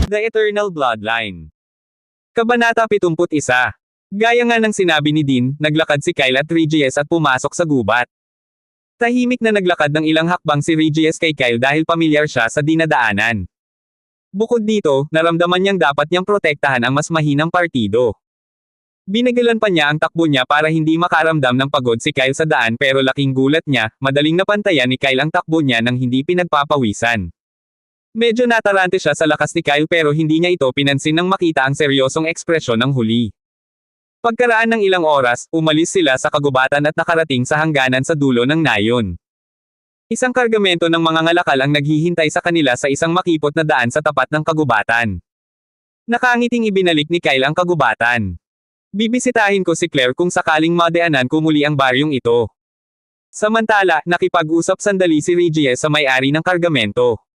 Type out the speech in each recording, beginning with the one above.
The Eternal Bloodline. Kabanata 71. Gaya nga ng sinabi ni Dean, naglakad si Kyle at Regis at pumasok sa gubat. Tahimik na naglakad ng ilang hakbang si Regis kay Kyle dahil pamilyar siya sa dinadaanan. Bukod dito, naramdaman niyang dapat niyang protektahan ang mas mahinang partido. Binagalan pa niya ang takbo niya para hindi makaramdam ng pagod si Kyle sa daan pero laking gulat niya, madaling napantayan ni Kyle ang takbo niya nang hindi pinagpapawisan. Medyo natarante siya sa lakas ni Kyle pero hindi niya ito pinansin nang makita ang seryosong ekspresyon ng huli. Pagkaraan ng ilang oras, umalis sila sa kagubatan at nakarating sa hangganan sa dulo ng nayon. Isang kargamento ng mga ngalakal ang naghihintay sa kanila sa isang makipot na daan sa tapat ng kagubatan. Nakangiting ibinalik ni Kyle ang kagubatan. Bibisitahin ko si Claire kung sakaling madaanan ko muli ang baryong ito. Samantala, nakipag-usap sandali si Regis sa may-ari ng kargamento.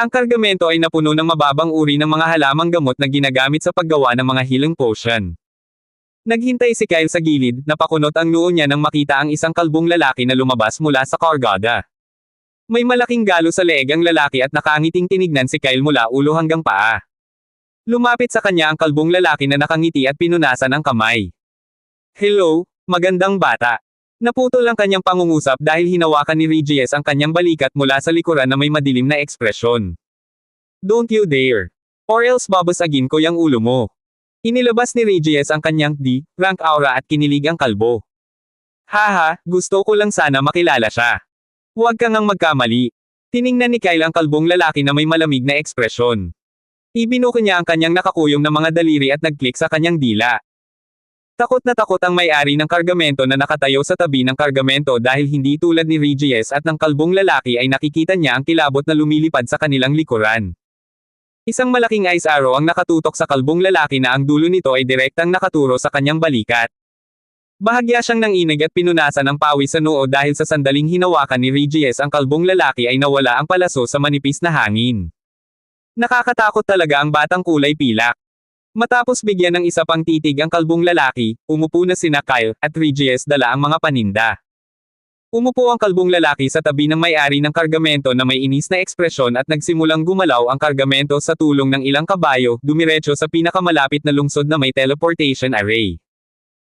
Ang kargamento ay napuno ng mababang uri ng mga halamang gamot na ginagamit sa paggawa ng mga healing potion. Naghintay si Kyle sa gilid, napakunot ang noo niya nang makita ang isang kalbong lalaki na lumabas mula sa kargada. May malaking galo sa leeg ang lalaki at nakangiting tinignan si Kyle mula ulo hanggang paa. Lumapit sa kanya ang kalbong lalaki na nakangiti at pinunasan ang kamay. Hello, magandang bata. Naputol ang kanyang pangungusap dahil hinawakan ni Regis ang kanyang balikat mula sa likuran na may madilim na ekspresyon. Don't you dare. Or else babasagin ko yung ulo mo. Inilabas ni Regis ang kanyang rank aura at kinilig ang kalbo. Haha, gusto ko lang sana makilala siya. Huwag kang ang magkamali. Tiningnan ni Kyle ang kalbong lalaki na may malamig na ekspresyon. Ibinuko niya ang kanyang nakakuyong na mga daliri at nag-click sa kanyang dila. Takot na takot ang may-ari ng kargamento na nakatayo sa tabi ng kargamento dahil hindi tulad ni Regis at ng kalbong lalaki ay nakikita niya ang kilabot na lumilipad sa kanilang likuran. Isang malaking ice arrow ang nakatutok sa kalbong lalaki na ang dulo nito ay direktang nakaturo sa kanyang balikat. Bahagya siyang nanginig at pinunasan ang pawis sa noo dahil sa sandaling hinawakan ni Regis ang kalbong lalaki ay nawala ang palaso sa manipis na hangin. Nakakatakot talaga ang batang kulay pilak. Matapos bigyan ng isa pang titig ang kalbong lalaki, umupo na sina Kyle at Regis dala ang mga paninda. Umupo ang kalbong lalaki sa tabi ng may-ari ng kargamento na may inis na ekspresyon at nagsimulang gumalaw ang kargamento sa tulong ng ilang kabayo, dumiretso sa pinakamalapit na lungsod na may teleportation array.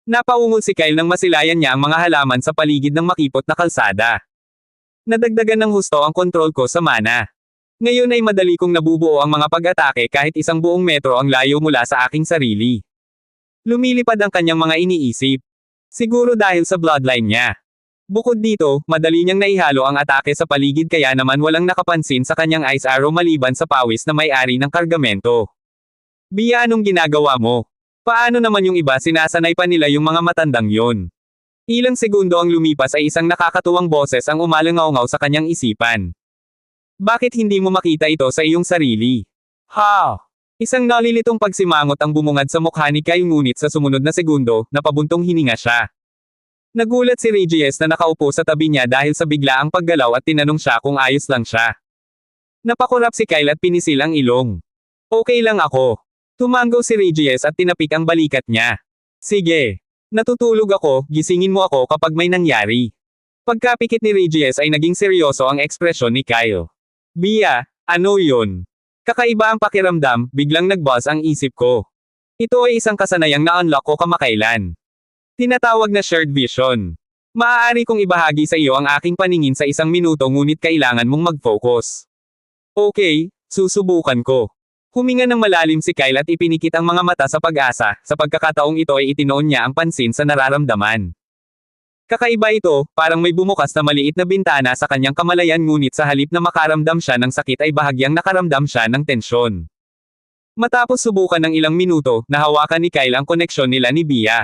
Napaungol si Kyle nang masilayan niya ang mga halaman sa paligid ng makipot na kalsada. Nadagdagan ng husto ang kontrol ko sa mana. Ngayon ay madali kong nabubuo ang mga pag-atake kahit isang buong metro ang layo mula sa aking sarili. Lumilipad ang kanyang mga iniisip. Siguro dahil sa bloodline niya. Bukod dito, madali niyang naihalo ang atake sa paligid kaya naman walang nakapansin sa kanyang ice arrow maliban sa pawis na may-ari ng kargamento. Bia, anong ginagawa mo? Paano naman yung iba, sinasanay pa nila yung mga matandang yon? Ilang segundo ang lumipas ay isang nakakatuwang boses ang umalangaw-ngaw sa kanyang isipan. Bakit hindi mo makita ito sa iyong sarili? Ha! Isang nalilitong pagsimangot ang bumungad sa mukha ni Kyle ngunit sa sumunod na segundo, napabuntong hininga siya. Nagulat si Regis na nakaupo sa tabi niya dahil sa biglaang paggalaw at tinanong siya kung ayos lang siya. Napakurap si Kyle at pinisil ang ilong. Okay lang ako. Tumango si Regis at tinapik ang balikat niya. Sige. Natutulog ako, gisingin mo ako kapag may nangyari. Pagkapikit ni Regis ay naging seryoso ang ekspresyon ni Kyle. Bia, ano yun? Kakaiba ang pakiramdam, biglang nag-buzz ang isip ko. Ito ay isang kasanayang na-unlock ko kamakailan. Tinatawag na shared vision. Maaari kong ibahagi sa iyo ang aking paningin sa isang minuto ngunit kailangan mong mag-focus. Okay, susubukan ko. Huminga ng malalim si Kyle at ipinikit ang mga mata sa pag-asa, sa pagkakataong ito ay itinoon niya ang pansin sa nararamdaman. Kakaiba ito, parang may bumukas na maliit na bintana sa kanyang kamalayan ngunit sa halip na makaramdam siya ng sakit ay bahagyang nakaramdam siya ng tensyon. Matapos subukan ng ilang minuto, nahawakan ni Kyle ang koneksyon nila ni Bia.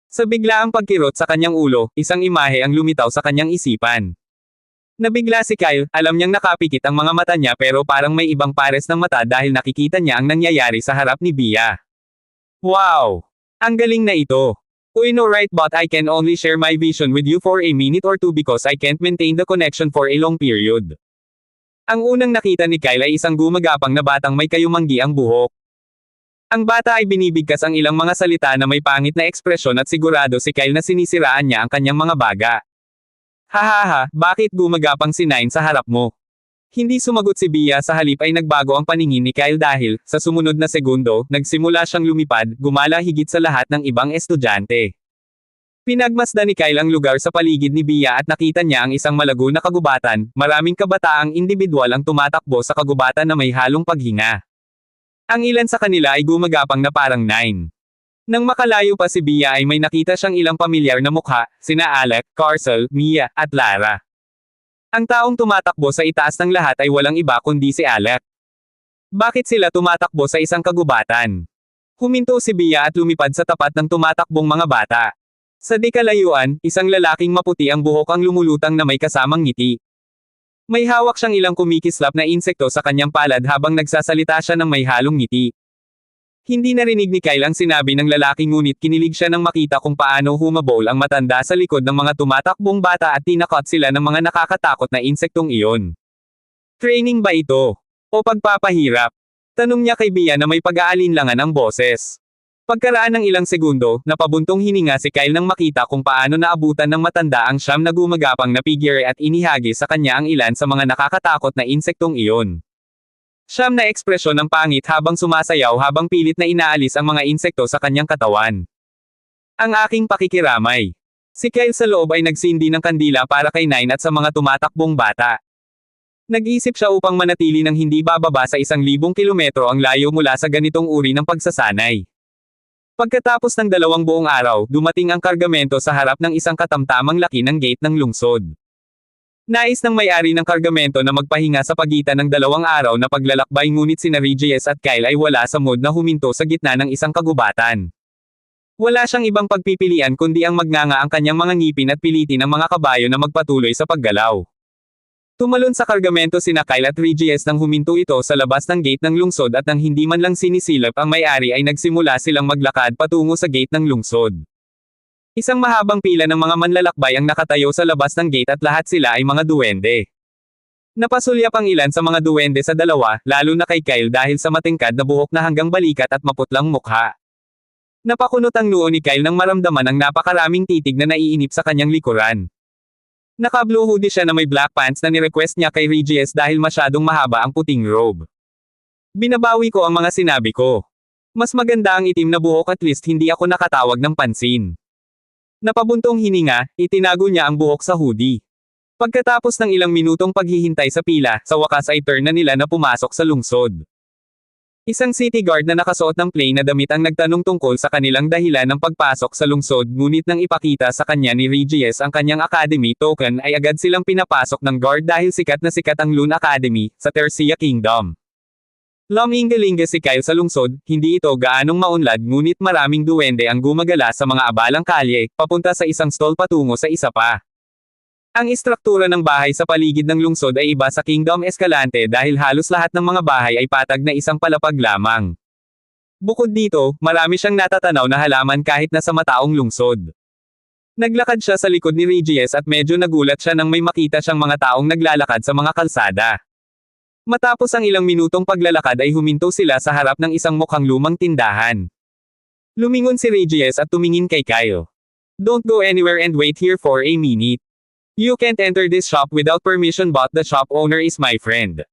Sa biglaang pagkirot sa kanyang ulo, isang imahe ang lumitaw sa kanyang isipan. Nabigla si Kyle, alam niyang nakapikit ang mga mata niya pero parang may ibang pares ng mata dahil nakikita niya ang nangyayari sa harap ni Bia. Wow! Ang galing na ito! I know right, but I can only share my vision with you for a minute or two because I can't maintain the connection for a long period. Ang unang nakita ni Kyle ay isang gumagapang na batang may kayumanggi ang buhok. Ang bata ay binibigkas ang ilang mga salita na may pangit na ekspresyon at sigurado si Kyle na sinisiraan niya ang kanyang mga baga. Hahaha, bakit gumagapang si Nine sa harap mo? Hindi sumagot si Bea, sa halip ay nagbago ang paningin ni Kyle dahil, sa sumunod na segundo, nagsimula siyang lumipad, gumala higit sa lahat ng ibang estudyante. Pinagmasdan ni Kyle ang lugar sa paligid ni Bea at nakita niya ang isang malago na kagubatan, maraming kabataang indibidwal ang tumatakbo sa kagubatan na may halong paghinga. Ang ilan sa kanila ay gumagapang na parang 9. Nang makalayo pa si Bea ay may nakita siyang ilang pamilyar na mukha, sina Alec, Carcel, Mia, at Lara. Ang taong tumatakbo sa itaas ng lahat ay walang iba kundi si Alec. Bakit sila tumatakbo sa isang kagubatan? Huminto si Bea at lumipad sa tapat ng tumatakbong mga bata. Sa di kalayuan, isang lalaking maputi ang buhok ang lumulutang na may kasamang ngiti. May hawak siyang ilang kumikislap na insekto sa kanyang palad habang nagsasalita siya ng may halong ngiti. Hindi narinig ni Kyle ang sinabi ng lalaki ngunit kinilig siya nang makita kung paano humabol ang matanda sa likod ng mga tumatakbong bata at tinakot sila ng mga nakakatakot na insektong iyon. Training ba ito? O pagpapahirap? Tanong niya kay Bea na may pag-aalinlangan ang boses. Pagkaraan ng ilang segundo, napabuntong hininga si Kyle nang makita kung paano naabutan ng matanda ang siyam na gumagapang na figure at inihagi sa kanya ang ilan sa mga nakakatakot na insektong iyon. Siyam na ekspresyon ng pangit habang sumasayaw habang pilit na inaalis ang mga insekto sa kanyang katawan. Ang aking pakikiramay. Si Kyle sa loob ay nagsindi ng kandila para kay Nine at sa mga tumatakbong bata. Nag-isip siya upang manatili ng hindi bababa sa 1,000 kilometro ang layo mula sa ganitong uri ng pagsasanay. Pagkatapos ng 2 buong araw, dumating ang kargamento sa harap ng isang katamtamang laki ng gate ng lungsod. Nais ng may-ari ng kargamento na magpahinga sa pagitan ng 2 araw na paglalakbay ngunit sina Regis at Kyle ay wala sa mood na huminto sa gitna ng isang kagubatan. Wala siyang ibang pagpipilian kundi ang magnganga ang kanyang mga ngipin at pilitin ang mga kabayo na magpatuloy sa paggalaw. Tumalon sa kargamento sina Kyle at Regis nang huminto ito sa labas ng gate ng lungsod at nang hindi man lang sinisilip ang may-ari ay nagsimula silang maglakad patungo sa gate ng lungsod. Isang mahabang pila ng mga manlalakbay ang nakatayo sa labas ng gate at lahat sila ay mga duwende. Napasulyap ang ilan sa mga duwende sa dalawa, lalo na kay Kyle dahil sa matingkad na buhok na hanggang balikat at maputlang mukha. Napakunot ang noo ni Kyle nang maramdaman ang napakaraming titig na naiinip sa kanyang likuran. Naka-blue hoodie siya na may black pants na ni-request niya kay Regis dahil masyadong mahaba ang puting robe. Binabawi ko ang mga sinabi ko. Mas maganda ang itim na buhok at least hindi ako nakatawag ng pansin. Napabuntong hininga, itinago niya ang buhok sa hoodie. Pagkatapos ng ilang minutong paghihintay sa pila, sa wakas ay turn na nila na pumasok sa lungsod. Isang city guard na nakasuot ng plain na damit ang nagtanong tungkol sa kanilang dahilan ng pagpasok sa lungsod ngunit nang ipakita sa kanya ni Regis ang kanyang academy token ay agad silang pinapasok ng guard dahil sikat na sikat ang Loon Academy, sa Tercia Kingdom. Lumingalinga si Kyle sa lungsod, hindi ito gaanong maunlad ngunit maraming duwende ang gumagala sa mga abalang kalye, papunta sa isang stall patungo sa isa pa. Ang istruktura ng bahay sa paligid ng lungsod ay iba sa Kingdom Escalante dahil halos lahat ng mga bahay ay patag na isang palapag lamang. Bukod dito, marami siyang natatanaw na halaman kahit na sa mataong lungsod. Naglakad siya sa likod ni Regis at medyo nagulat siya nang may makita siyang mga taong naglalakad sa mga kalsada. Matapos ang ilang minutong paglalakad ay huminto sila sa harap ng isang mukhang lumang tindahan. Lumingon si Regis at tumingin kay Kyle. Don't go anywhere and wait here for a minute. You can't enter this shop without permission but the shop owner is my friend.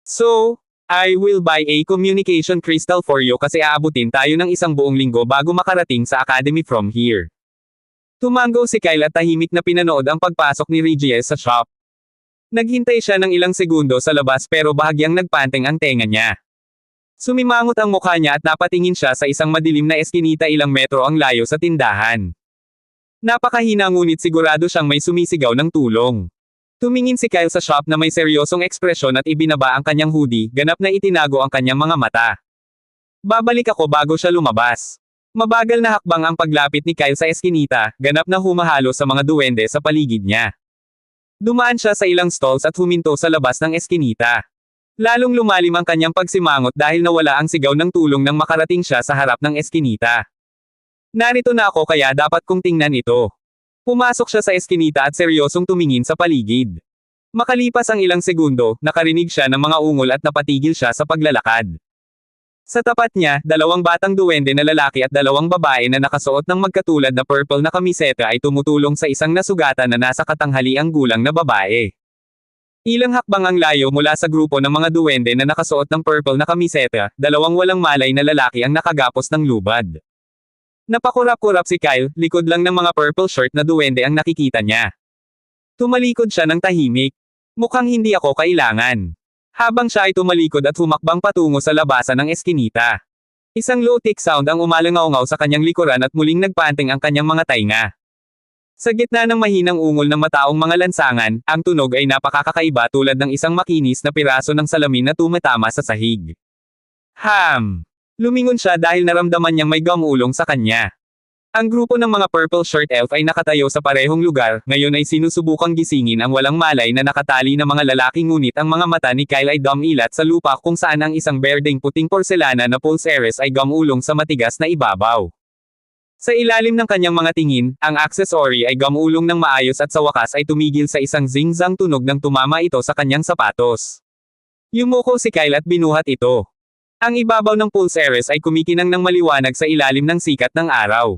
So, I will buy a communication crystal for you kasi aabutin tayo ng 1 buong linggo bago makarating sa academy from here. Tumango si Kyle at tahimik na pinanood ang pagpasok ni Regis sa shop. Naghintay siya ng ilang segundo sa labas pero bahagyang nagpanteng ang tenga niya. Sumimangot ang mukha niya at napatingin siya sa isang madilim na eskinita ilang metro ang layo sa tindahan. Napakahina ngunit sigurado siyang may sumisigaw ng tulong. Tumingin si Kyle sa shop na may seryosong ekspresyon at ibinaba ang kanyang hoodie, ganap na itinago ang kanyang mga mata. Babalik ako bago siya lumabas. Mabagal na hakbang ang paglapit ni Kyle sa eskinita, ganap na humahalo sa mga duwende sa paligid niya. Dumaan siya sa ilang stalls at huminto sa labas ng eskinita. Lalong lumalim ang kanyang pagsimangot dahil nawala ang sigaw ng tulong nang makarating siya sa harap ng eskinita. Narito na ako kaya dapat kong tingnan ito. Pumasok siya sa eskinita at seryosong tumingin sa paligid. Makalipas ang ilang segundo, nakarinig siya ng mga ungol at napatigil siya sa paglalakad. Sa tapat niya, 2 batang duwende na lalaki at 2 babae na nakasuot ng magkatulad na purple na kamiseta ay tumutulong sa isang nasugatan na nasa katanghaliang gulang na babae. Ilang hakbang ang layo mula sa grupo ng mga duwende na nakasuot ng purple na kamiseta, dalawang walang malay na lalaki ang nakagapos ng lubad. Napakurap-kurap si Kyle, likod lang ng mga purple shirt na duwende ang nakikita niya. Tumalikod siya ng tahimik. Mukhang hindi ako kailangan. Habang siya ay tumalikod at humakbang patungo sa labasan ng eskinita. Isang low-tick sound ang umalangaw-ngaw sa kanyang likuran at muling nagpanting ang kanyang mga tainga. Sa gitna ng mahinang ungol ng mataong mga lansangan, ang tunog ay napakakaiba tulad ng isang makinis na piraso ng salamin na tumatama sa sahig. Lumingon siya dahil naramdaman niyang may gamulong sa kanya. Ang grupo ng mga purple shirt elf ay nakatayo sa parehong lugar, ngayon ay sinusubukang gisingin ang walang malay na nakatali na mga lalaki ngunit ang mga mata ni Kyle ay dumilat sa lupa kung saan ang isang berdeng puting porselana na pulseres ay gamulong sa matigas na ibabaw. Sa ilalim ng kanyang mga tingin, ang accessory ay gamulong ng maayos at sa wakas ay tumigil sa isang zing-zang tunog nang tumama ito sa kanyang sapatos. Yumuko si Kyle at binuhat ito. Ang ibabaw ng pulseres ay kumikinang ng maliwanag sa ilalim ng sikat ng araw.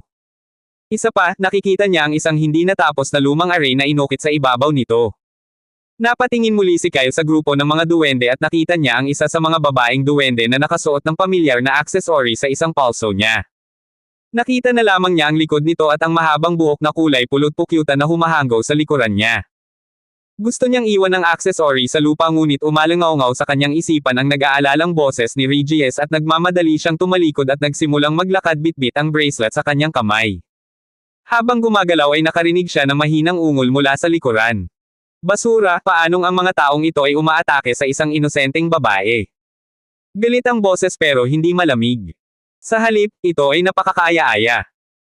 Isa pa, nakikita niya ang isang hindi natapos na lumang array na inukit sa ibabaw nito. Napatingin muli si Kyle sa grupo ng mga duwende at nakita niya ang isa sa mga babaeng duwende na nakasuot ng pamilyar na accessory sa isang palso niya. Nakita na lamang niya ang likod nito at ang mahabang buhok na kulay pulot pukyutan na humahanggaw sa likuran niya. Gusto niyang iwan ang accessory sa lupa ngunit umalangaw-ngaw sa kanyang isipan ang nag-aalalang boses ni Regis at nagmamadali siyang tumalikod at nagsimulang maglakad bitbit ang bracelet sa kanyang kamay. Habang gumagalaw ay nakarinig siya ng mahinang ungol mula sa likuran. Basura, paanong ang mga taong ito ay umaatake sa isang inosenteng babae? Galit ang boses pero hindi malamig. Sa halip, ito ay napakakaaya-aya.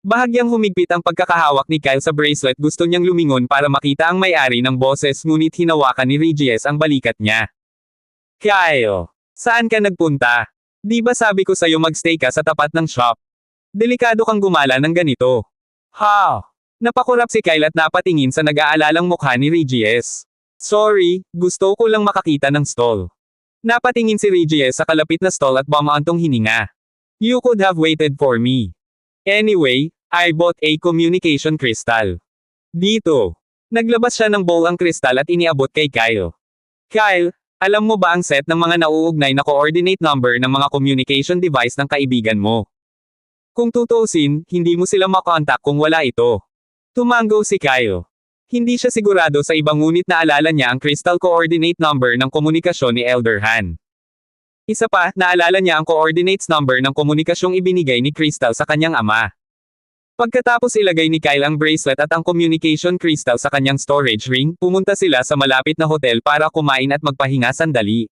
Bahagyang humigpit ang pagkakahawak ni Kyle sa bracelet, gusto niyang lumingon para makita ang may-ari ng boses ngunit hinawakan ni Regis ang balikat niya. Kyle, saan ka nagpunta? Di ba sabi ko sa'yo magstay ka sa tapat ng shop? Delikado kang gumala ng ganito. Napakurap si Kyle at napatingin sa nag-aalalang mukha ni Regis. Sorry, gusto ko lang makakita ng stall. Napatingin si Regis sa kalapit na stall at bumaantong hininga. You could have waited for me. Anyway, I bought a communication crystal. Dito. Naglabas siya ng bowl ang kristal at iniabot kay Kyle. Kyle, alam mo ba ang set ng mga nauugnay na coordinate number ng mga communication device ng kaibigan mo? Kung tutuusin, hindi mo sila makontak kung wala ito. Tumango si Kyle. Hindi siya sigurado sa iba ngunit naalala niya ang crystal coordinate number ng komunikasyon ni Elder Han. Isa pa, naalala niya ang coordinates number ng komunikasyong ibinigay ni Crystal sa kanyang ama. Pagkatapos ilagay ni Kyle ang bracelet at ang communication crystal sa kanyang storage ring, pumunta sila sa malapit na hotel para kumain at magpahinga sandali.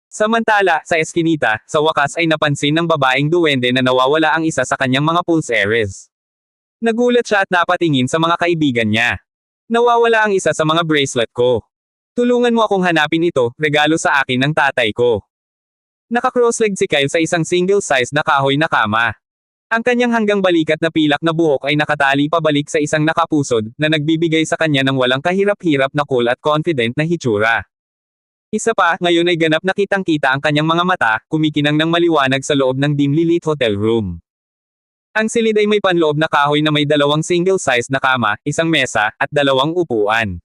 Samantala, sa eskinita, sa wakas ay napansin ng babaeng duwende na nawawala ang isa sa kanyang mga pulseres. Nagulat siya at napatingin sa mga kaibigan niya. Nawawala ang isa sa mga bracelet ko. Tulungan mo akong hanapin ito, regalo sa akin ng tatay ko. Naka-cross-leg si Kyle sa isang single-size na kahoy na kama. Ang kanyang hanggang balikat na pilak na buhok ay nakatali pabalik sa isang nakapusod, na nagbibigay sa kanya ng walang kahirap-hirap na cool at confident na hitsura. Isa pa, ngayon ay ganap na kitang-kita ang kanyang mga mata, kumikinang ng maliwanag sa loob ng dimly lit hotel room. Ang silid ay may panloob na kahoy na may dalawang single-size na kama, isang mesa, at dalawang upuan.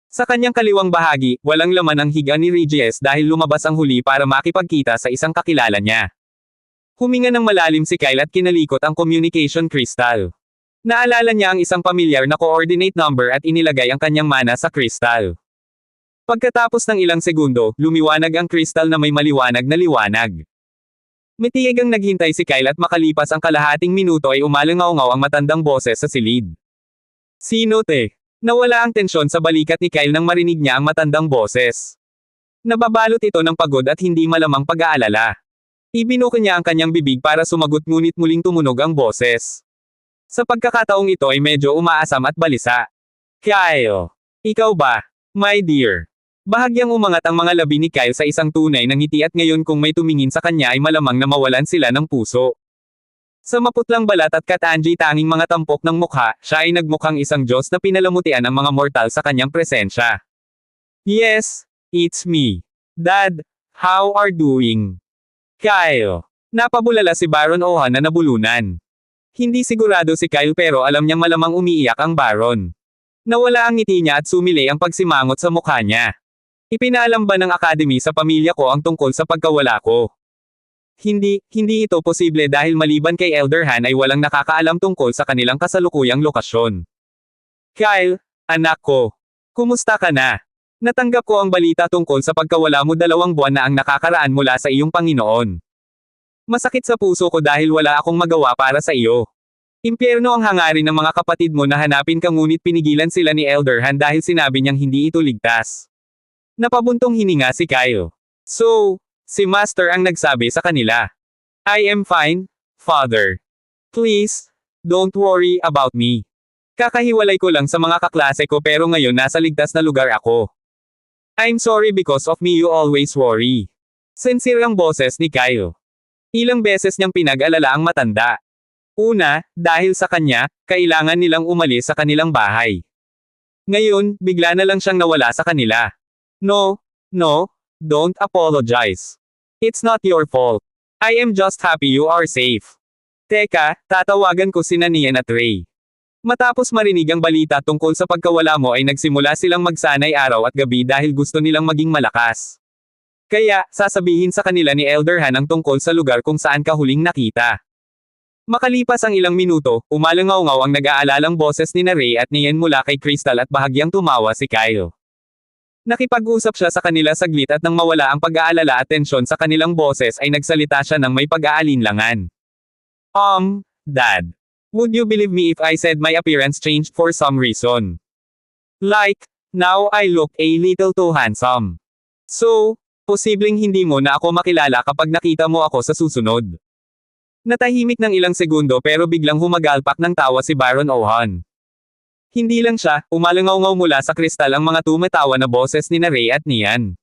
Sa kanyang kaliwang bahagi, walang laman ang higa ni Regis dahil lumabas ang huli para makipagkita sa isang kakilala niya. Huminga ng malalim si Kyle at kinalikot ang communication crystal. Naalala niya ang isang pamilyar na coordinate number at inilagay ang kanyang mana sa crystal. Pagkatapos ng ilang segundo, lumiwanag ang crystal na may maliwanag na liwanag. Matiyagang naghintay si Kyle at makalipas ang kalahating minuto ay umalangaw-ngaw ang matandang boses sa silid. Sino te? Nawala ang tensyon sa balikat ni Kyle nang marinig niya ang matandang boses. Nababalot ito ng pagod at hindi malamang pag-aalala. Ibinuko niya ang kanyang bibig para sumagot ngunit muling tumunog ang boses. Sa pagkakataong ito ay medyo umaasam at balisa. Kyle. Ikaw ba? My dear. Bahagyang umangat ang mga labi ni Kyle sa isang tunay na ngiti at ngayon kung may tumingin sa kanya ay malamang na mawalan sila ng puso. Sa maputlang balat at katanji tanging mga tampok ng mukha, siya ay nagmukhang isang Diyos na pinalamutian ang mga mortal sa kanyang presensya. Yes, it's me. Dad, how are doing? Kyle. Napabulala si Baron Ohan na nabulunan. Hindi sigurado si Kyle pero alam niyang malamang umiiyak ang Baron. Nawala ang ngiti niya at sumilay ang pagsimangot sa mukha niya. Ipinaalam ba ng Academy sa pamilya ko ang tungkol sa pagkawala ko? Hindi ito posible dahil maliban kay Elder Han ay walang nakakaalam tungkol sa kanilang kasalukuyang lokasyon. Kyle, anak ko. Kumusta ka na? Natanggap ko ang balita tungkol sa pagkawala mo 2 buwan na ang nakakaraan mula sa iyong Panginoon. Masakit sa puso ko dahil wala akong magawa para sa iyo. Impyerno ang hangarin ng mga kapatid mo na hanapin ka ngunit pinigilan sila ni Elder Han dahil sinabi niyang hindi ito ligtas. Napabuntong hininga si Kyle. So, si Master ang nagsabi sa kanila. I am fine, Father. Please, don't worry about me. Kakahiwalay ko lang sa mga kaklase ko pero ngayon nasa ligtas na lugar ako. I'm sorry because of me you always worry. Sincere ang boses ni Kyle. Ilang beses niyang pinag-alala ang matanda. Una, dahil sa kanya, kailangan nilang umalis sa kanilang bahay. Ngayon, bigla na lang siyang nawala sa kanila. No, don't apologize. It's not your fault. I am just happy you are safe. Teka, tatawagan ko sina Nian at Ray. Matapos marinig ang balita tungkol sa pagkawala mo ay nagsimula silang magsanay araw at gabi dahil gusto nilang maging malakas. Kaya, sasabihin sa kanila ni Elder Han ang tungkol sa lugar kung saan ka huling nakita. Makalipas ang ilang minuto, umalangaw-ngaw ang nag-aalalang boses ni Ray at Nian mula kay Crystal at bahagyang tumawa si Kyle. Nakipag-usap siya sa kanila saglit at nang mawala ang pag-aalala at tensyon sa kanilang boses ay nagsalita siya ng may pag-aalinlangan. Dad. Would you believe me if I said my appearance changed for some reason? Like, now I look a little too handsome. So, posibleng hindi mo na ako makilala kapag nakita mo ako sa susunod. Natahimik ng ilang segundo pero biglang humagalpak ng tawa si Baron Ohan. Hindi lang siya, umalangaw-ngaw mula sa kristal ang mga tumatawa na boses ni Ray at Nian.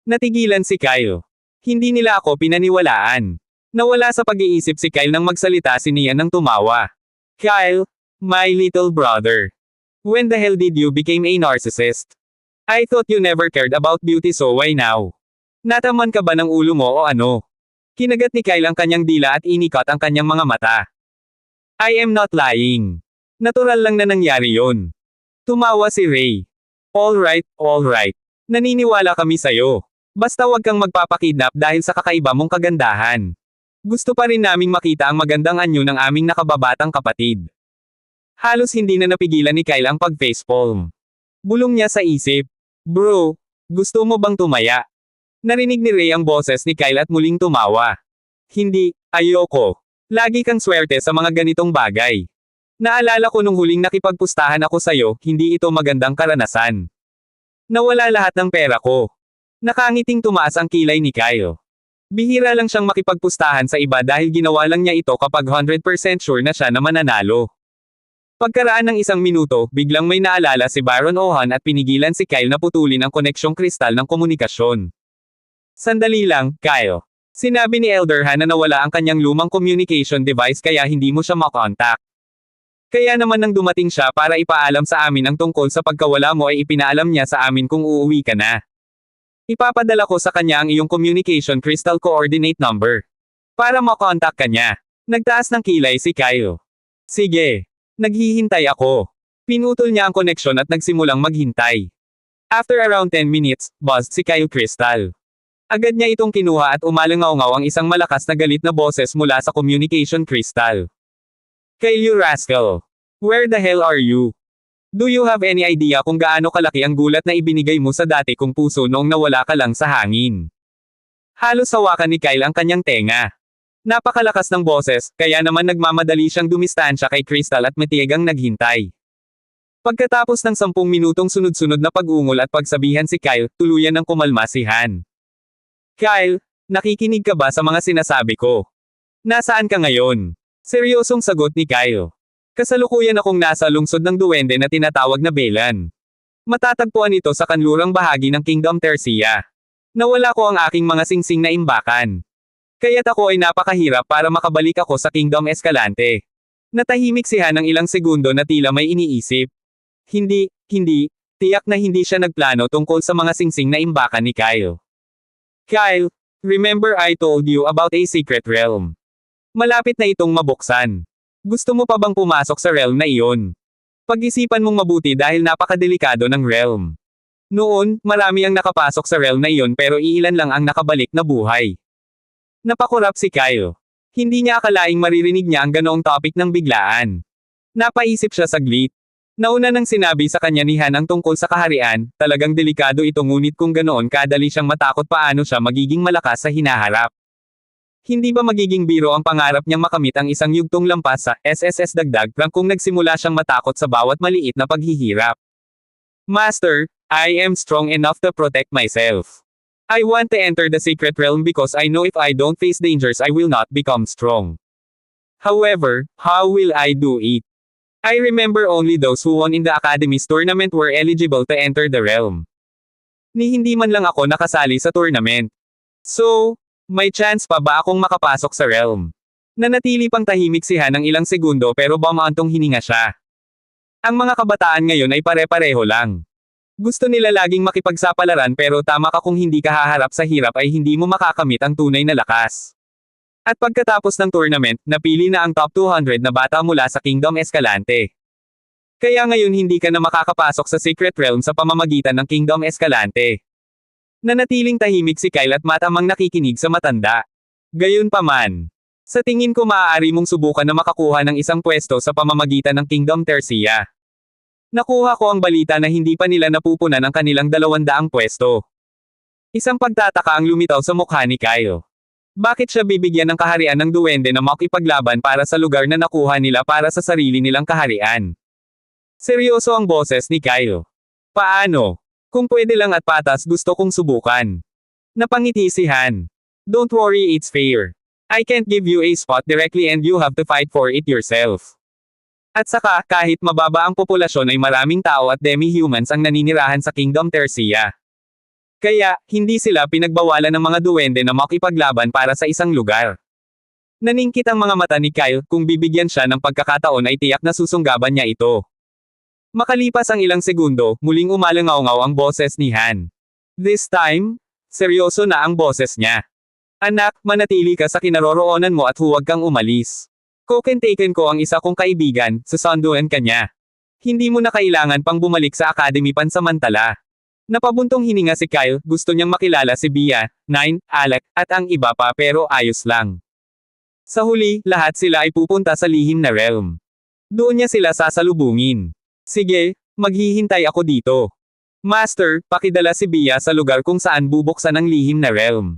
Natigilan si Kyle. Hindi nila ako pinaniwalaan. Nawala sa pag-iisip si Kyle nang magsalita si Nian ng tumawa. Kyle, my little brother. When the hell did you become a narcissist? I thought you never cared about beauty so why now? Nataman ka ba ng ulo mo o ano? Kinagat ni Kyle ang kanyang dila at inikot ang kanyang mga mata. I am not lying. Natural lang na nangyari yon. Tumawa si Ray. Alright. Naniniwala kami sayo. Basta wag kang magpapakidnap dahil sa kakaiba mong kagandahan. Gusto pa rin naming makita ang magandang anyo ng aming nakababatang kapatid. Halos hindi na napigilan ni Kyle ang pag-facepalm. Bulong niya sa isip. Bro, gusto mo bang tumaya? Narinig ni Ray ang boses ni Kyle at muling tumawa. Hindi, ayoko. Lagi kang swerte sa mga ganitong bagay. Naalala ko nung huling nakipagpustahan ako sayo, hindi ito magandang karanasan. Nawala lahat ng pera ko. Nakangiting tumaas ang kilay ni Kyle. Bihira lang siyang makipagpustahan sa iba dahil ginawa lang niya ito kapag 100% sure na siya na mananalo. Pagkaraan ng 1 minuto, biglang may naalala si Baron Ohan at pinigilan si Kyle na putulin ang koneksyong kristal ng komunikasyon. Sandali lang, Kyle. Sinabi ni Elder Han na nawala ang kanyang lumang communication device kaya hindi mo siya makontak. Kaya naman nang dumating siya para ipaalam sa amin ang tungkol sa pagkawala mo ay ipinaalam niya sa amin kung uuwi ka na. Ipapadala ko sa kanya ang iyong communication crystal coordinate number. Para makontak ka niya. Nagtaas ng kilay si Kyle. Sige. Naghihintay ako. Pinutol niya ang koneksyon at nagsimulang maghintay. After around 10 minutes, buzzed si Kyle Crystal. Agad niya itong kinuha at umalangaw-ngaw ang isang malakas na galit na boses mula sa communication crystal. Kyle you rascal. Where the hell are you? Do you have any idea kung gaano kalaki ang gulat na ibinigay mo sa dati kong puso noong nawala ka lang sa hangin? Halos hawakan ni Kyle ang kanyang tenga. Napakalakas ng boses, kaya naman nagmamadali siyang dumistansya kay Crystal at matiyagang naghintay. Pagkatapos ng 10 minutong sunod-sunod na pag-ungol at pagsabihan si Kyle, tuluyan ng kumalma si Han. Kyle, nakikinig ka ba sa mga sinasabi ko? Nasaan ka ngayon? Seryosong sagot ni Kyle. Kasalukuyan akong nasa lungsod ng duwende na tinatawag na Belan. Matatagpuan ito sa kanlurang bahagi ng Kingdom Tercia. Nawala ko ang aking mga singsing na imbakan. Kaya't ako ay napakahirap para makabalik ako sa Kingdom Escalante. Natahimik si Han ng ilang segundo na tila may iniisip. Hindi, tiyak na hindi siya nagplano tungkol sa mga singsing na imbakan ni Kyle. Kyle, remember I told you about a secret realm. Malapit na itong mabuksan. Gusto mo pa bang pumasok sa realm na iyon? Pag-isipan mong mabuti dahil napakadelikado ng realm. Noon, marami ang nakapasok sa realm na iyon pero iilan lang ang nakabalik na buhay. Napakurap si Kyle. Hindi niya akalaing maririnig niya ang ganoong topic ng biglaan. Napaisip siya saglit. Nauna nang sinabi sa kanya ni Han ang tungkol sa kaharian, talagang delikado ito ngunit kung ganoon kadali siyang matakot paano siya magiging malakas sa hinaharap. Hindi ba magiging biro ang pangarap niyang makamit ang isang yugtong lampas sa SSS dagdag rank kung nagsimula siyang matakot sa bawat maliit na paghihirap? Master, I am strong enough to protect myself. I want to enter the secret realm because I know if I don't face dangers I will not become strong. However, how will I do it? I remember only those who won in the Academy's tournament were eligible to enter the realm. Ni hindi man lang ako nakasali sa tournament. So, may chance pa ba akong makapasok sa realm? Nanatili pang tahimik si Han ng ilang segundo pero bumaantong hininga siya. Ang mga kabataan ngayon ay pare-pareho lang. Gusto nila laging makipagsapalaran pero tama ka kung hindi ka haharap sa hirap ay hindi mo makakamit ang tunay na lakas. At pagkatapos ng tournament, napili na ang top 200 na bata mula sa Kingdom Escalante. Kaya ngayon hindi ka na makakapasok sa Secret Realm sa pamamagitan ng Kingdom Escalante. Nanatiling tahimik si Kyle at matamang nakikinig sa matanda. Gayunpaman, sa tingin ko maaari mong subukan na makakuha ng isang pwesto sa pamamagitan ng Kingdom Tercia. Nakuha ko ang balita na hindi pa nila napupunan ang kanilang 200 pwesto. Isang pagtataka ang lumitaw sa mukha ni Kyle. Bakit siya bibigyan ng kaharian ng duwende na makipaglaban para sa lugar na nakuha nila para sa sarili nilang kaharian? Seryoso ang boses ni Kyle. Paano? Kung pwede lang at patas gusto kong subukan. Napangiti si Han. Don't worry, it's fair. I can't give you a spot directly and you have to fight for it yourself. At saka, kahit mababa ang populasyon ay maraming tao at demi-humans ang naninirahan sa Kingdom Tercia. Kaya, hindi sila pinagbawalan ng mga duwende na makipaglaban para sa isang lugar. Naningkit ang mga mata ni Kyle, kung bibigyan siya ng pagkakataon ay tiyak na susunggaban niya ito. Makalipas ang ilang segundo, muling umalangaw-ngaw ang boses ni Han. This time, seryoso na ang boses niya. Anak, manatili ka sa kinaroroonan mo at huwag kang umalis. Taken ko ang isa kong kaibigan, susunduan ka niya. Hindi mo na kailangan pang bumalik sa academy pansamantala. Napabuntong hininga si Kyle, gusto niyang makilala si Bia, Nine, Alec, at ang iba pa pero ayos lang. Sa huli, lahat sila ay pupunta sa lihim na realm. Doon niya sila sasalubungin. Sige, maghihintay ako dito. Master, pakidala si Bia sa lugar kung saan bubuksan ang lihim na realm.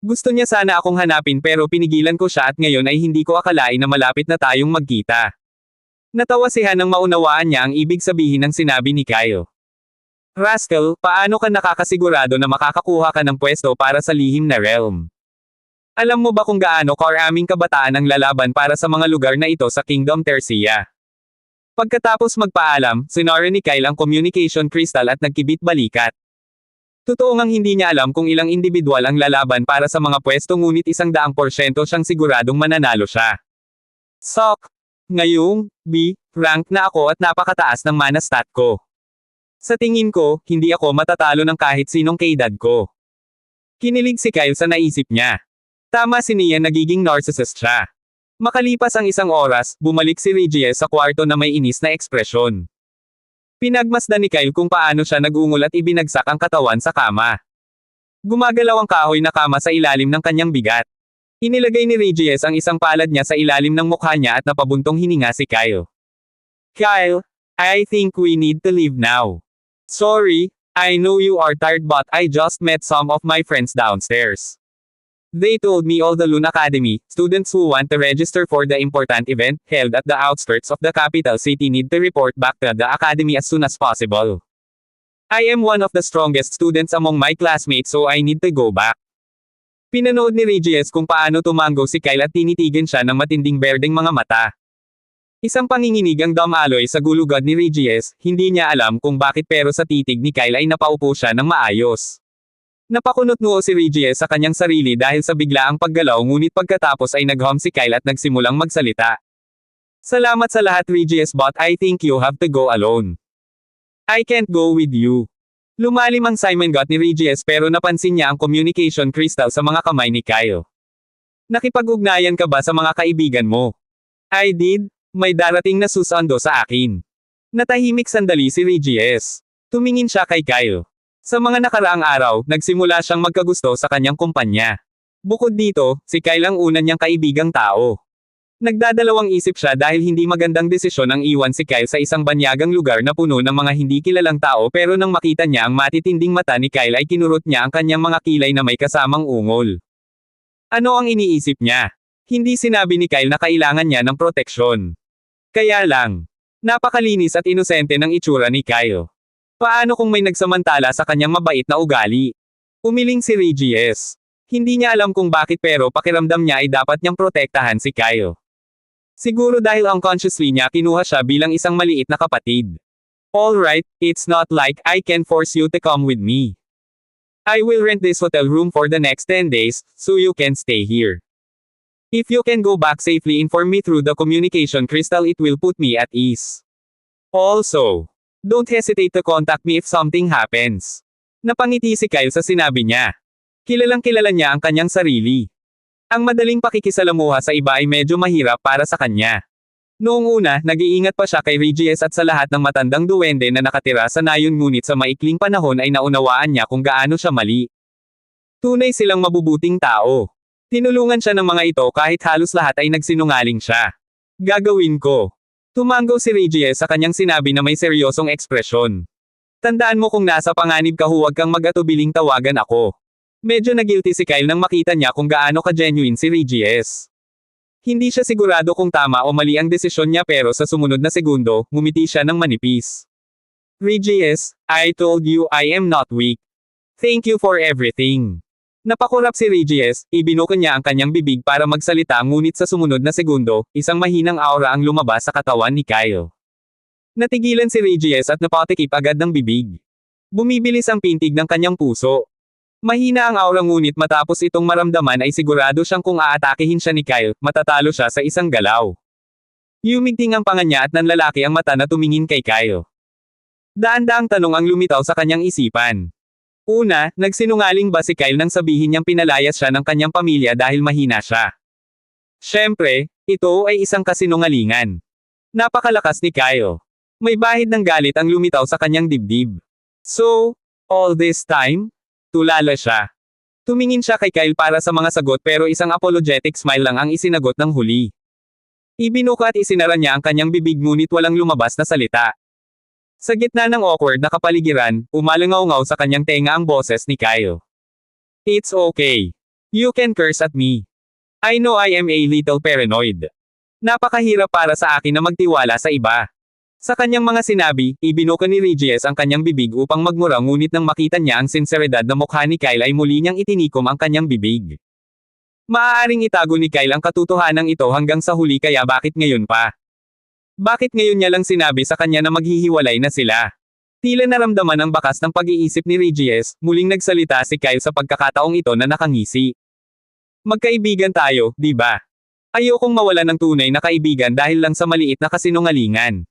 Gusto niya sana akong hanapin pero pinigilan ko siya at ngayon ay hindi ko akalain na malapit na tayong magkita. Natawa si Han nang maunawaan niya ang ibig sabihin ng sinabi ni Kyle. Rascal, paano ka nakakasigurado na makakakuha ka ng pwesto para sa lihim na realm? Alam mo ba kung gaano karaming kabataan ang lalaban para sa mga lugar na ito sa Kingdom Tercia? Pagkatapos magpaalam, sinara ni Kyle ang communication crystal at nagkibit balikat. Totoo ngang hindi niya alam kung ilang individual ang lalaban para sa mga pwesto ngunit 100% siyang siguradong mananalo siya. Sok! Ngayong, B, rank na ako at napakataas ng mana stat ko. Sa tingin ko, hindi ako matatalo ng kahit sinong kaedad ko. Kinilig si Kyle sa naisip niya. Tama si Nia, nagiging narcissist siya. Makalipas ang isang oras, bumalik si Reggie sa kwarto na may inis na ekspresyon. Pinagmasdan ni Kyle kung paano siya nagungol at ibinagsak ang katawan sa kama. Gumagalaw ang kahoy na kama sa ilalim ng kanyang bigat. Inilagay ni Reggie ang isang palad niya sa ilalim ng mukha niya at napabuntong hininga si Kyle. Kyle, I think we need to leave now. Sorry, I know you are tired but I just met some of my friends downstairs. They told me all the Loon Academy students who want to register for the important event held at the outskirts of the capital city need to report back to the academy as soon as possible. I am one of the strongest students among my classmates so I need to go back. Pinanood ni Reggie kung paano tumango si Kyle at tinitigan siya ng matinding berdeng mga mata. Isang panginginig ang dumaloy sa gulugad ni Reggie, hindi niya alam kung bakit pero sa titig ni Kyle ay napaupo siya ng maayos. Napakunot-noo si Reggie sa kanyang sarili dahil sa biglaang paggalaw ngunit pagkatapos ay naghum si Kyle at nagsimulang magsalita. Salamat sa lahat Reggie but I think you have to go alone. I can't go with you. Lumalim ang Simon Got ni Reggie pero napansin niya ang communication crystal sa mga kamay ni Kyle. Nakipag-ugnayan ka ba sa mga kaibigan mo? I did, may darating na susundo sa akin. Natahimik sandali si Reggie. Tumingin siya kay Kyle. Sa mga nakaraang araw, nagsimula siyang magkagusto sa kanyang kumpanya. Bukod dito, si Kyle ang una niyang kaibigang tao. Nagdadalawang isip siya dahil hindi magandang desisyon ang iwan si Kyle sa isang banyagang lugar na puno ng mga hindi kilalang tao, pero nang makita niya ang matitinding mata ni Kyle ay kinurot niya ang kanyang mga kilay na may kasamang ungol. Ano ang iniisip niya? Hindi sinabi ni Kyle na kailangan niya ng proteksyon. Kaya lang, napakalinis at inosente ng itsura ni Kyle. Paano kung may nagsamantala sa kanyang mabait na ugali? Umiling si Regis. Hindi niya alam kung bakit, pero pakiramdam niya ay dapat niyang protektahan si Kyle. Siguro dahil unconsciously niya kinuha siya bilang isang maliit na kapatid. Alright, it's not like I can force you to come with me. I will rent this hotel room for the next 10 days, so you can stay here. If you can go back safely, inform me through the communication crystal, it will put me at ease. Also, don't hesitate to contact me if something happens. Napangiti si Kyle sa sinabi niya. Kilalang kilala niya ang kanyang sarili. Ang madaling pakikisalamuha sa iba ay medyo mahirap para sa kanya. Noong una, nag-iingat pa siya kay Regis at sa lahat ng matandang duwende na nakatira sa nayon, ngunit sa maikling panahon ay naunawaan niya kung gaano siya mali. Tunay silang mabubuting tao. Tinulungan siya ng mga ito kahit halos lahat ay nagsinungaling siya. Gagawin ko. Tumango si Regis sa kanyang sinabi na may seryosong ekspresyon. Tandaan mo, kung nasa panganib ka, huwag kang mag-atubiling tawagan ako. Medyo nagilty si Kyle nang makita niya kung gaano ka-genuine si Regis. Hindi siya sigurado kung tama o mali ang desisyon niya, pero sa sumunod na segundo, ngumiti siya ng manipis. Regis, I told you I am not weak. Thank you for everything. Napakurap si Regis, ibinuko niya ang kanyang bibig para magsalita, ngunit sa sumunod na segundo, isang mahinang aura ang lumabas sa katawan ni Kyle. Natigilan si Regis at napatikip agad ng bibig. Bumibilis ang pintig ng kanyang puso. Mahina ang aura, ngunit matapos itong maramdaman ay sigurado siyang kung aatakehin siya ni Kyle, matatalo siya sa isang galaw. Yumigting ang panga niya at nanlalaki ang mata na tumingin kay Kyle. Daan-daang tanong ang lumitaw sa kanyang isipan. Una, nagsinungaling ba si Kyle nang sabihin niyang pinalayas siya ng kanyang pamilya dahil mahina siya? Siyempre, ito ay isang kasinungalingan. Napakalakas ni Kyle. May bahid ng galit ang lumitaw sa kanyang dibdib. So, all this time? Tulala siya. Tumingin siya kay Kyle para sa mga sagot, pero isang apologetic smile lang ang isinagot ng huli. Ibinuka at isinara niya ang kanyang bibig, ngunit walang lumabas na salita. Sa gitna ng awkward na kapaligiran, umalangaw-ngaw sa kanyang tenga ang boses ni Kyle. It's okay. You can curse at me. I know I am a little paranoid. Napakahirap para sa akin na magtiwala sa iba. Sa kanyang mga sinabi, ibinuka ni Regis ang kanyang bibig upang magmura, ngunit nang makita niya ang sinseridad na mukha ni Kyle ay muli niyang itinikom ang kanyang bibig. Maaaring itago ni Kyle ang katotohanan ito hanggang sa huli, kaya bakit ngayon pa? Bakit ngayon niya lang sinabi sa kanya na maghihiwalay na sila? Tila naramdaman ang bakas ng pag-iisip ni Regis, muling nagsalita si Kyle sa pagkakataong ito na nakangisi. Magkaibigan tayo, di ba? Ayokong mawalan ng tunay na kaibigan dahil lang sa maliit na kasinungalingan.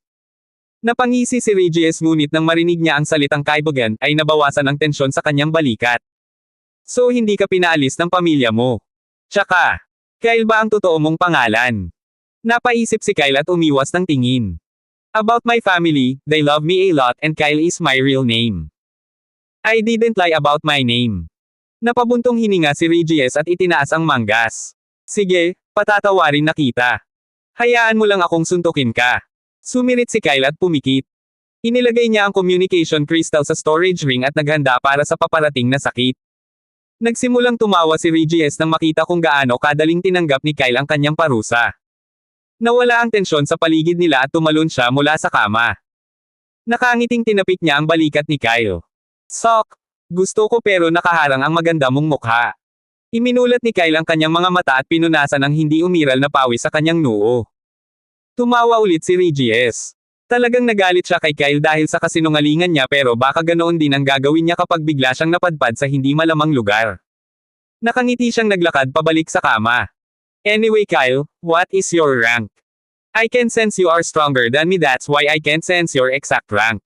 Napangisi si Regis, ngunit nang marinig niya ang salitang kaibigan, ay nabawasan ang tensyon sa kanyang balikat. So hindi ka pinaalis ng pamilya mo? Tsaka, Kyle ba ang totoo mong pangalan? Napaisip si Kyle at umiwas ng tingin. About my family, they love me a lot and Kyle is my real name. I didn't lie about my name. Napabuntong hininga si Regis at itinaas ang manggas. Sige, patatawarin na kita. Hayaan mo lang akong suntukin ka. Sumirit si Kyle at pumikit. Inilagay niya ang communication crystal sa storage ring at naghanda para sa paparating na sakit. Nagsimulang tumawa si Regis nang makita kung gaano kadaling tinanggap ni Kyle ang kanyang parusa. Nawala ang tensyon sa paligid nila at tumalon siya mula sa kama. Nakangiting tinapik niya ang balikat ni Kyle. Sok, gusto ko pero nakaharang ang maganda mong mukha. Iminulat ni Kyle ang kanyang mga mata at pinunasan ang hindi umiral na pawis sa kanyang noo. Tumawa ulit si Regis. Talagang nagalit siya kay Kyle dahil sa kasinungalingan niya, pero baka ganoon din ang gagawin niya kapag bigla siyang napadpad sa hindi malamang lugar. Nakangiti siyang naglakad pabalik sa kama. Anyway Kyle, what is your rank? I can sense you are stronger than me, that's why I can't sense your exact rank.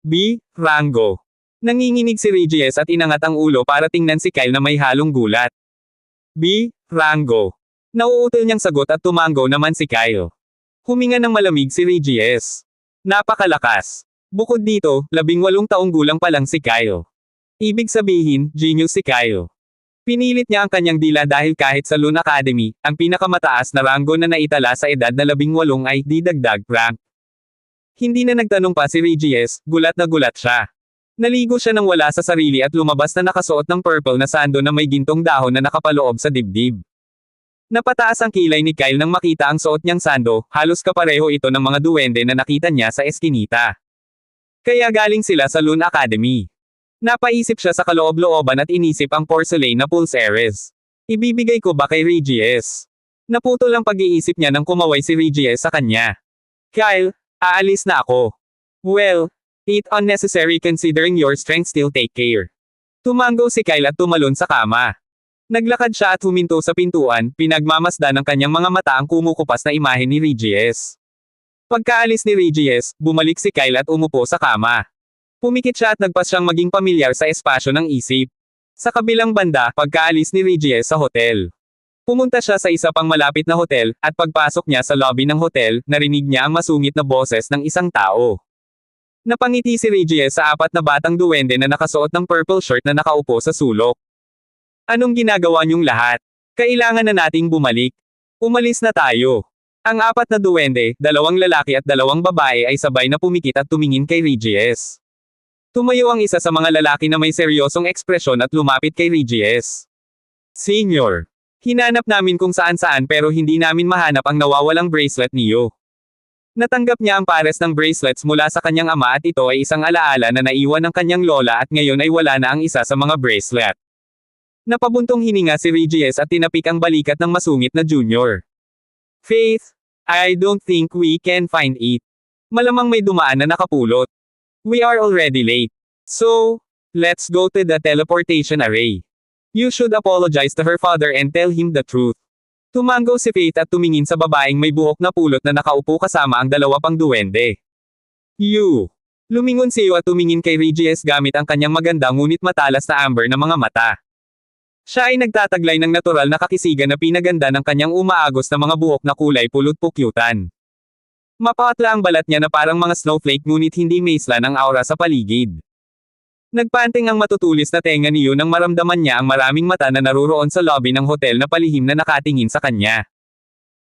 B. Rango. Nanginginig si Regis at inangat ang ulo para tingnan si Kyle na may halong gulat. B. Rango. Nauutal niyang sagot at tumango naman si Kyle. Huminga ng malamig si Regis. Napakalakas. Bukod dito, 18 taong gulang pa lang si Kyle. Ibig sabihin, genius si Kyle. Pinilit niya ang kanyang dila dahil kahit sa Loon Academy, ang pinakamataas na ranggo na naitala sa edad na 18 ay didagdag rank. Hindi na nagtanong pa si Regis, gulat na gulat siya. Naligo siya nang wala sa sarili at lumabas na nakasuot ng purple na sando na may gintong dahon na nakapaloob sa dibdib. Napataas ang kilay ni Kyle nang makita ang suot niyang sando, halos kapareho ito ng mga duwende na nakita niya sa eskinita. Kaya galing sila sa Loon Academy. Napaisip siya sa kaloob-looban at inisip ang porcelain na pulseres. Ibibigay ko ba kay Regis? Naputol ang pag-iisip niya nang kumaway si Regis sa kanya. Kyle, aalis na ako. Well, it unnecessary considering your strength, still take care. Tumango si Kyle at tumalon sa kama. Naglakad siya at huminto sa pintuan, pinagmamasdan ng kanyang mga mata ang kumukupas na imahe ni Regis. Pagkaalis ni Regis, bumalik si Kyle at umupo sa kama. Pumikit siya at nagpas siyang maging pamilyar sa espasyo ng isip. Sa kabilang banda, pagkaalis ni Regis sa hotel. Pumunta siya sa isa pang malapit na hotel, at pagpasok niya sa lobby ng hotel, narinig niya ang masungit na boses ng isang tao. Napangiti si Regis sa apat na batang duwende na nakasuot ng purple shirt na nakaupo sa sulok. Anong ginagawa niyong lahat? Kailangan na nating bumalik. Umalis na tayo. Ang apat na duwende, 2 lalaki at 2 babae ay sabay na pumikit at tumingin kay Regis. Tumayo ang isa sa mga lalaki na may seryosong ekspresyon at lumapit kay Regis. Senior, hinanap namin kung saan-saan pero hindi namin mahanap ang nawawalang bracelet niyo. Natanggap niya ang pares ng bracelets mula sa kanyang ama at ito ay isang alaala na naiwan ng kanyang lola at ngayon ay wala na ang isa sa mga bracelet. Napabuntong hininga si Regis at tinapik ang balikat ng masungit na junior. Faith, I don't think we can find it. Malamang may dumaan na nakapulot. We are already late. So, let's go to the teleportation array. You should apologize to her father and tell him the truth. Tumango si Faith at tumingin sa babaeng may buhok na pulot na nakaupo kasama ang 2 pang duwende. You. Lumingon si Yu at tumingin kay Regis gamit ang kanyang maganda ngunit matalas na amber na mga mata. Siya ay nagtataglay ng natural na kakisigan na pinaganda ng kanyang umaagos na mga buhok na kulay pulot pukyutan. Mapatla ang balat niya na parang mga snowflake ngunit hindi maislan ang aura sa paligid. Nagpanting ang matutulis na tenga ni Yu nang maramdaman niya ang maraming mata na naruroon sa lobby ng hotel na palihim na nakatingin sa kanya.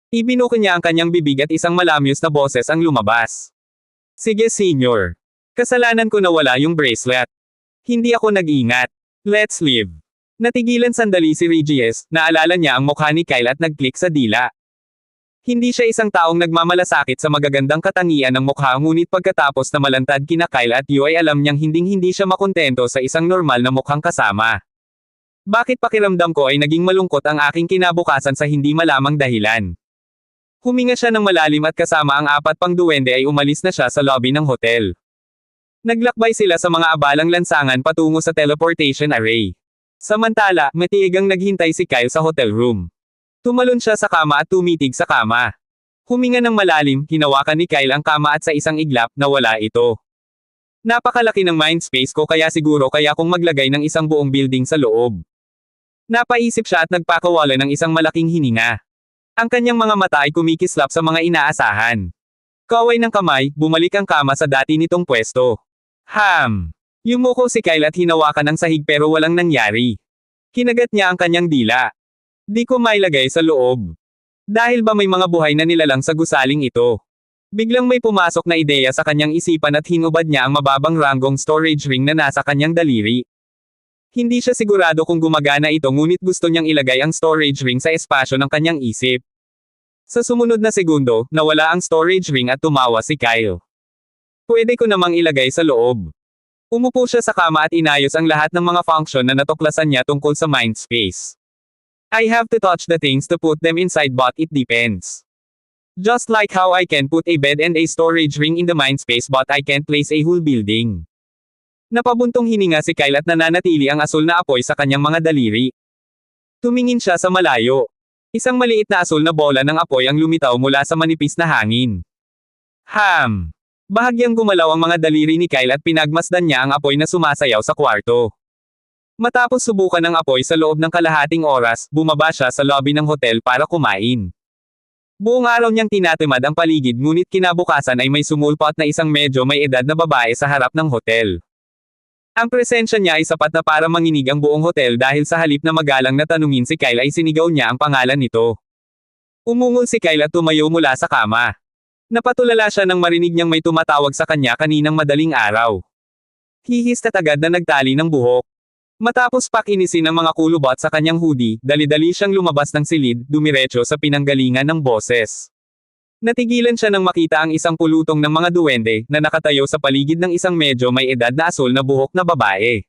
Ibinuko niya ang kanyang bibig at isang malamyos na boses ang lumabas. Sige senior. Kasalanan ko na wala yung bracelet. Hindi ako nag-ingat. Let's leave. Natigilan sandali si Regis, naalala niya ang mukha ni Kyle at nag-click sa dila. Hindi siya isang taong nagmamalasakit sa magagandang katangian ng mukha ngunit pagkatapos na malantad kina Kyle at Yu ay alam niyang hindi siya makontento sa isang normal na mukhang kasama. Bakit pakiramdam ko ay naging malungkot ang aking kinabukasan sa hindi malamang dahilan? Huminga siya ng malalim at kasama ang 4 pang duwende ay umalis na siya sa lobby ng hotel. Naglakbay sila sa mga abalang lansangan patungo sa teleportation array. Samantala, matiigang naghintay si Kyle sa hotel room. Tumalon siya sa kama at tumitig sa kama. Huminga ng malalim, hinawakan ni Kyle ang kama at sa isang iglap, nawala ito. Napakalaki ng mind space ko kaya siguro kaya kong maglagay ng isang buong building sa loob. Napaisip siya at nagpakawala ng isang malaking hininga. Ang kanyang mga mata ay kumikislap sa mga inaasahan. Kaway ng kamay, bumalik ang kama sa dati nitong pwesto. Yumuko si Kyle at hinawakan ang sahig pero walang nangyari. Kinagat niya ang kanyang dila. Di ko mailagay sa loob. Dahil ba may mga buhay na nilalang sa gusaling ito? Biglang may pumasok na ideya sa kanyang isipan at hinubad niya ang mababang ranggong storage ring na nasa kanyang daliri. Hindi siya sigurado kung gumagana ito ngunit gusto niyang ilagay ang storage ring sa espasyo ng kanyang isip. Sa sumunod na segundo, nawala ang storage ring at tumawa si Kyle. Pwede ko namang ilagay sa loob. Umupo siya sa kama at inayos ang lahat ng mga function na natuklasan niya tungkol sa mind space. I have to touch the things to put them inside but it depends. Just like how I can put a bed and a storage ring in the mind space but I can't place a whole building. Napabuntong hininga si Kyle at nananatili ang asul na apoy sa kanyang mga daliri. Tumingin siya sa malayo. Isang maliit na asul na bola ng apoy ang lumitaw mula sa manipis na hangin. Bahagyang gumalaw ang mga daliri ni Kyle at pinagmasdan niya ang apoy na sumasayaw sa kwarto. Matapos subukan ng apoy sa loob ng kalahating oras, bumaba siya sa lobby ng hotel para kumain. Buong araw niyang tinatimad ang paligid ngunit kinabukasan ay may sumulpot na isang medyo may edad na babae sa harap ng hotel. Ang presensya niya ay sapat na para manginig ang buong hotel dahil sa halip na magalang na tanungin si Kyle ay sinigaw niya ang pangalan nito. Umungol si Kyle at tumayo mula sa kama. Napatulala siya nang marinig niyang may tumatawag sa kanya kaninang madaling araw. Hihis at agad na nagtali ng buhok. Matapos pakinisin ang mga kulubot sa kanyang hoodie, dali-dali siyang lumabas ng silid, dumiretso sa pinanggalingan ng boses. Natigilan siya nang makita ang isang pulutong ng mga duwende, na nakatayo sa paligid ng isang medyo may edad na asul na buhok na babae.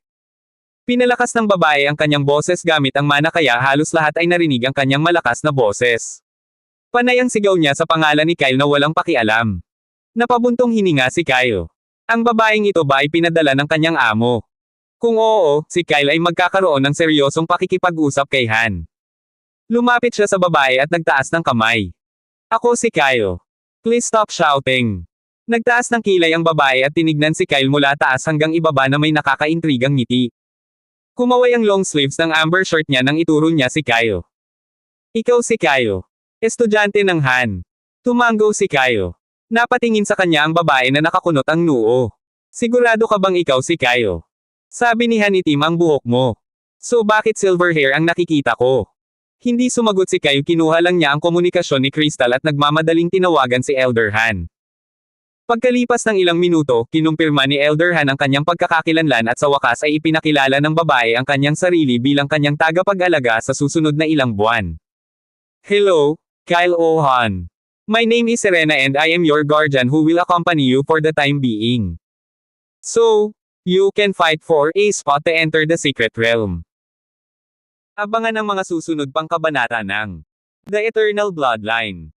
Pinalakas ng babae ang kanyang boses gamit ang mana kaya halos lahat ay narinig ang kanyang malakas na boses. Panay ang sigaw niya sa pangalan ni Kyle na walang pakialam. Napabuntong hininga si Kyle. Ang babaeng ito ba ay pinadala ng kanyang amo? Kung oo, si Kyle ay magkakaroon ng seryosong pakikipag-usap kay Han. Lumapit siya sa babae at nagtaas ng kamay. Ako si Kyle. Please stop shouting. Nagtaas ng kilay ang babae at tinignan si Kyle mula taas hanggang ibaba na may nakakaintrigang ngiti. Kumaway ang long sleeves ng amber shirt niya nang ituro niya si Kyle. Ikaw si Kyle. Estudyante ng Han. Tumango si Kyle. Napatingin sa kanya ang babae na nakakunot ang noo. Sigurado ka bang ikaw si Kyle? Sabi ni Han, itim ang buhok mo. So bakit silver hair ang nakikita ko? Hindi sumagot si Kyle, kinuha lang niya ang komunikasyon ni Crystal at nagmamadaling tinawagan si Elder Han. Pagkalipas ng ilang minuto, kinumpirma ni Elder Han ang kanyang pagkakakilanlan at sa wakas ay ipinakilala ng babae ang kanyang sarili bilang kanyang tagapag-alaga sa susunod na ilang buwan. Hello, Kyle O. Han. My name is Serena and I am your guardian who will accompany you for the time being. So, you can fight for a spot to enter the secret realm. Abangan ang mga susunod pang kabanata ng The Eternal Bloodline.